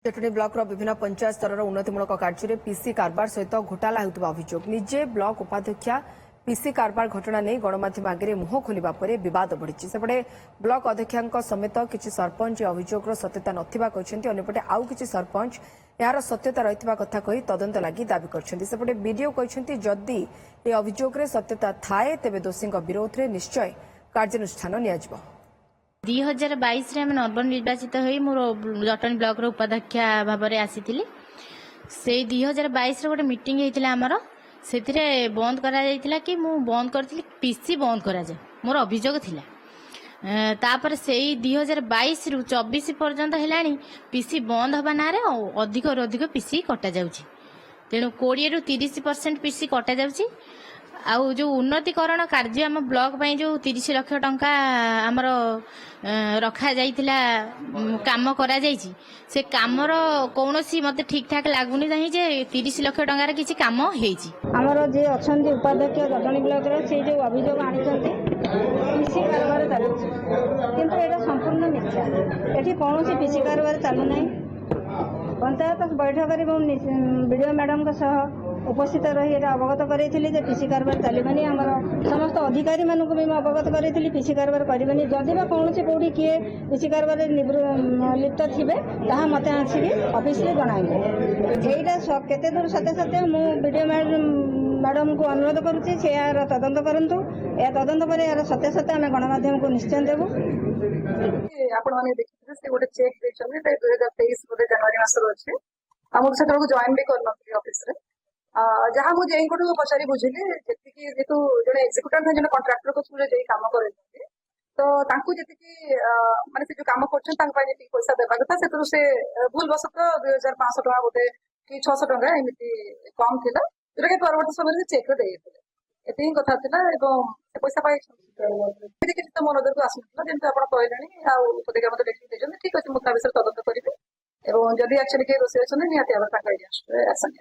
Jatni block विभिन्न पंचायत स्तर उन्नतिमूलक कार्य पीसी कारबार सहित घोटाला होता अभियोग निजे ब्लॉक उपाध्यक्षा पीसी कारबार घटना नहीं गणमाध्यम आगे मुह खोलिबा परे विवाद बढ़ी सेपटे ब्लॉक अध्यक्षा समेत किसी सरपंच अभियोगर सत्यता नथिबा कहछन्ती अन्यपटे आउ किसी सरपंच यार सत्यता रहितबा कथा कही तदंत लागि दाबी करछन्ती सेपटे बीडीओ कहछन्ती जदि ए अभियोग रे सत्यता थाए तेबे दोषी विरोध में निश्चय कार्यानुष्ठान नियाजिबो 2022 रे नर्बन निर्वाचित होई मोर जटणी ब्लॉक रो उपाध्यक्षा भाव में आसी से 2022 रे गोटे मीटिंग होता आमर से बंद करा जायतिला कि मु बंद करथिली पीसी बंद करा जाय मोर अभियोग थिला तापर से 2022 रु 24 पर्यंत हेलानी पीसी बंद हबा ना रे अधिक रु अधिक पीसी कटा जाउची तेणु 20 रु 30% पीसी कटा जाउची आउ जो उन्नतिकरण कार्य आम ब्लॉक पई जो 30 लाख टंका आमर रखा जाइतिला काम करा जाइछि से कामर कोनोसी मते ठीक ठाक लागुनी नहीं जे 30 लाख टंकार किछि काम हेछि आमर जे अछंती उपाध्यक्ष जटणी ब्लॉक रे से जो अभियोग आनिछंती पीसी कारबार चालू किंतु एटा संपूर्ण मिथ्या एठी कोनोसी पीसी कारबार चालू नहीं पंचायत बैठक वीडियो मैडम के सह उपस्थित रही अवगत करें पीसी कारबार चलनी आमर समस्त अधिकारी मानक भी अवगत करें पीसी कारबार करनी जदि कौन कौटी किए पीसी कारबार लिप्त थे ताहा मत आसिक ऑफिस रे जणाइले एटा केते दूर सत्य सत्य मु वीडियो मैडम को अनुरोध करुच्ची से यार तदंत करूँ या तदंत पर यार सत्य सत्य आम गणमाध्यम को निश्चय देवु आपण माने देखिथे से गोटे चेक देछन 2023 बोले जनवरी मास रो अछि हमर से को जॉइन भी करन ऑफिस रे जहाँ मुझे इनको पचारि बुझिली जी जेतु जड़े एक्जिक्यूटिव थे जड़े कंट्राक्टर को थ्रू जे काम करे तो तांकु जेतिकी माने से जो काम करछन तांक पाइ जेतिकी पैसा देबा कथा सेतु से भूल वसत 2500 टका बोते कि 600 टका एमिति कम थिला जोटा कि परवर्ती समय चेक रे देइथिले एते ही कथा थिला एवं पैसा पाइ छथि कि तो मन नजर को आसुतला जेंत आपण कहलेनी आ उपदेगा मते लिखि देजन ठीक अछि मुता विषय तदंत करिवे एवं जदि एक्चुअली के रोसे अछन निहाती आबर ताका आसन